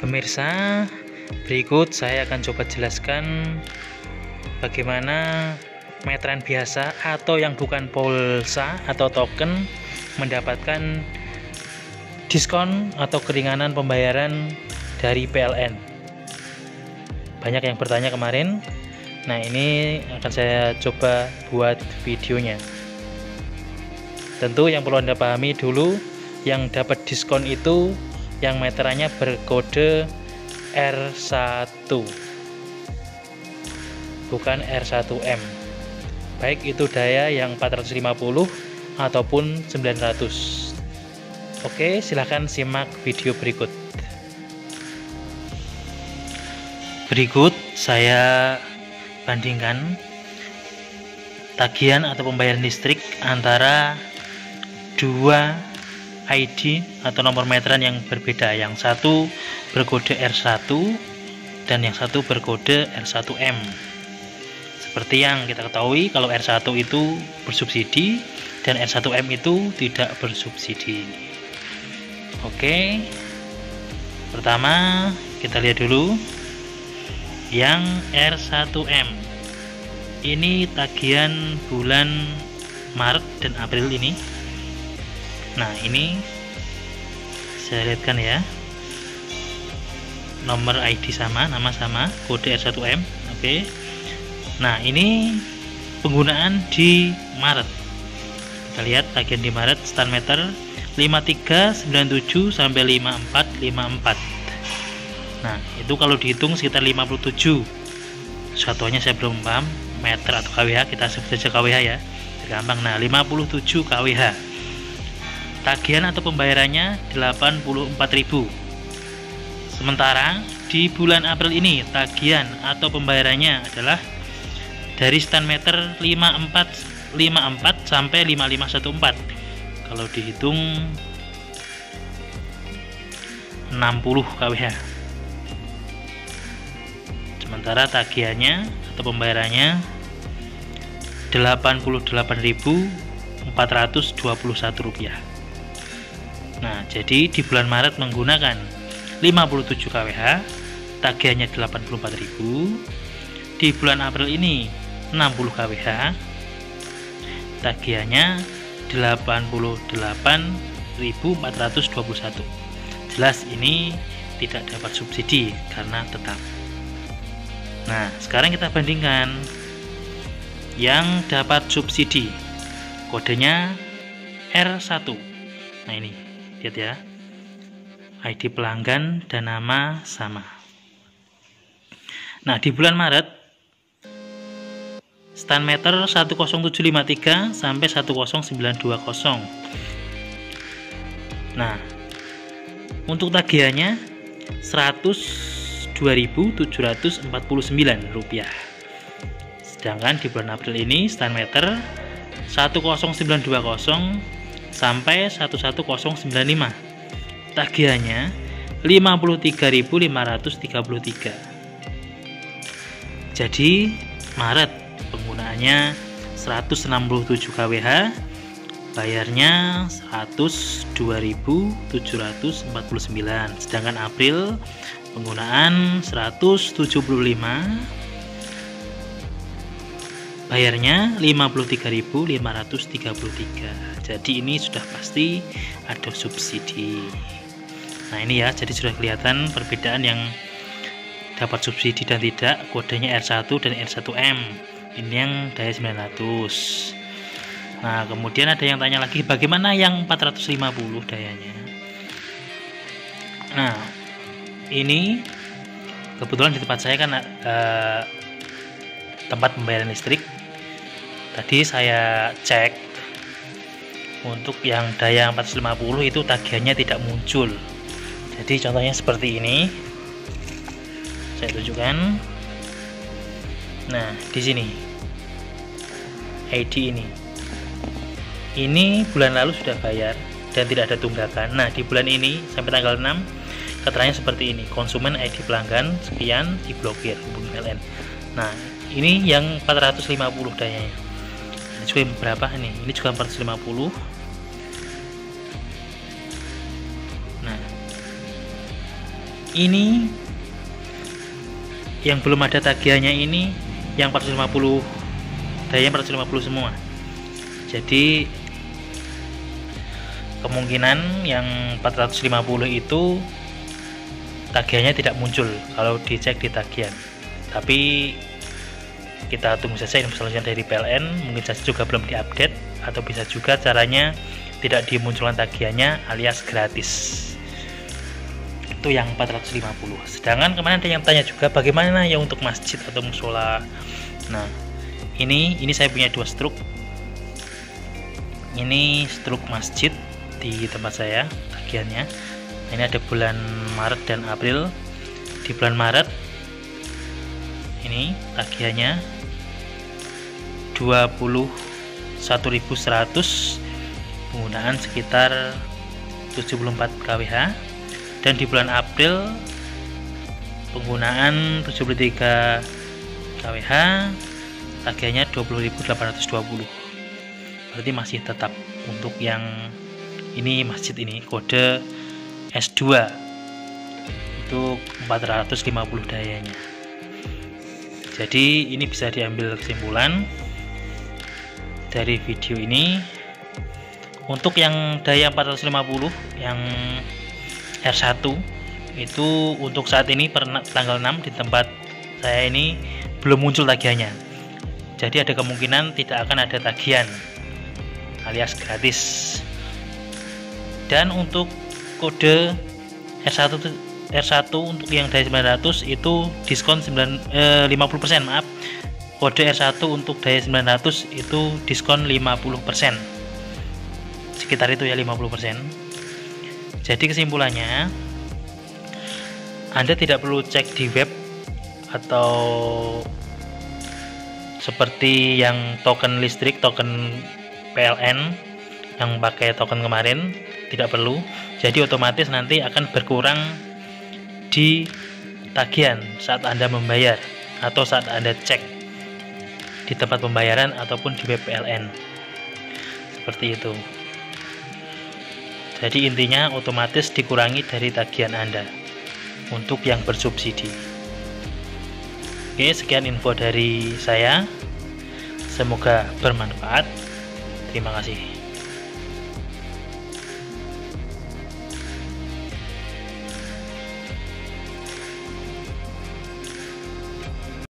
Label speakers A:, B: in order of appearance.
A: Pemirsa, berikut saya akan coba jelaskan bagaimana meteran biasa atau yang bukan pulsa atau token mendapatkan diskon atau keringanan pembayaran dari PLN. Banyak yang bertanya kemarin. Nah, ini akan saya coba buat videonya. Tentu yang perlu Anda pahami dulu, yang dapat diskon itu yang meterannya berkode R1, bukan R1M, baik itu daya yang 450 ataupun 900. Oke, silahkan simak video berikut. Berikut saya bandingkan tagihan atau pembayaran listrik antara dua ID atau nomor meteran yang berbeda. Yang satu berkode R1 dan yang satu berkode R1M. Seperti yang kita ketahui, kalau R1 itu bersubsidi dan R1M itu tidak bersubsidi. Oke, pertama kita lihat dulu yang R1M. Ini tagihan bulan Maret dan April ini. Nah, ini saya lihatkan ya, nomor ID sama, nama sama, kode R1M. Oke. Nah, ini penggunaan di Maret. Kita lihat tagihan di Maret, stand meter 5397 sampai 5454. Nah, itu kalau dihitung sekitar 57. Satuannya saya belum paham, meter atau kWh, kita sebut saja kWh ya, gampang. Nah, 57 kWh. Tagihan atau pembayarannya 84.000. Sementara di bulan April ini tagihan atau pembayarannya adalah dari stand meter 5454 sampai 5514. Kalau dihitung 60 kWh. Sementara tagihannya atau pembayarannya 88.421 rupiah. Nah, jadi di bulan Maret menggunakan 57 kWh, tagihannya 84.000. Di bulan April ini 60 kWh, tagihannya 88.421. Jelas ini tidak dapat subsidi karena tetap. Nah, sekarang kita bandingkan yang dapat subsidi. Kodenya R1. Nah, ini lihat ya, ID pelanggan dan nama sama. Nah, di bulan Maret stand meter 10753 sampai 10920. Nah, untuk tagihannya 102.749 rupiah. Sedangkan di bulan April ini stand meter 10920 sampai 11095. Tagihannya 53.533. Jadi Maret penggunaannya 167 kWh, bayarnya 102.749. Sedangkan April penggunaan 175, bayarnya 53.533. Jadi ini sudah pasti ada subsidi. Nah, ini ya, jadi sudah kelihatan perbedaan yang dapat subsidi dan tidak. Kodenya R1 dan R1M. Ini yang daya 900. Nah, kemudian ada yang tanya lagi, bagaimana yang 450 dayanya? Nah, ini kebetulan di tempat saya kan tempat pembayaran listrik. Tadi saya cek, untuk yang daya 450 itu tagihannya tidak muncul. Jadi contohnya seperti ini. Saya tunjukkan. Nah, di sini ID ini. Ini bulan lalu sudah bayar dan tidak ada tunggakan. Nah, di bulan ini sampai tanggal 6 keterangannya seperti ini. Konsumen ID pelanggan sekian diblokir hubungi PLN. Nah, ini yang 450 dayanya. Ini juga berapa nih? Ini juga 450. Nah, ini yang belum ada tagihannya ini yang 450, daya 450 semua. Jadi kemungkinan yang 450 itu tagihannya tidak muncul kalau dicek di tagihan. Tapi kita tunggu saja info selanjutnya dari PLN, mungkin saja juga belum diupdate, atau bisa juga caranya tidak dimunculkan tagihannya alias gratis. Itu yang 450. Sedangkan kemarin ada yang tanya juga bagaimana ya untuk masjid atau musola. Nah, ini saya punya 2 struk. Ini struk masjid di tempat saya tagihannya. Ini ada bulan Maret dan April. Di bulan Maret ini tagihannya 21.100, penggunaan sekitar 74 kWh. Dan di bulan April penggunaan 73 kWh, tagihannya 20.820. Berarti masih tetap untuk yang ini masjid ini kode S2 itu 450 dayanya. Jadi ini bisa diambil kesimpulan dari video ini, untuk yang daya 450 yang R1 itu untuk saat ini per tanggal 6 di tempat saya ini belum muncul tagihannya. Jadi ada kemungkinan tidak akan ada tagihan alias gratis. Dan untuk kode R1 untuk yang daya 900 itu diskon 50%, maaf. Kode R1 untuk daya 900 itu diskon 50%. Sekitar itu ya, 50%. Jadi kesimpulannya, Anda tidak perlu cek di web atau seperti yang token listrik, token PLN yang pakai token kemarin, tidak perlu. Jadi otomatis nanti akan berkurang di tagihan saat Anda membayar atau saat Anda cek di tempat pembayaran ataupun di web PLN. Seperti itu. Jadi intinya otomatis dikurangi dari tagihan Anda untuk yang bersubsidi. Oke, sekian info dari saya. Semoga bermanfaat. Terima kasih.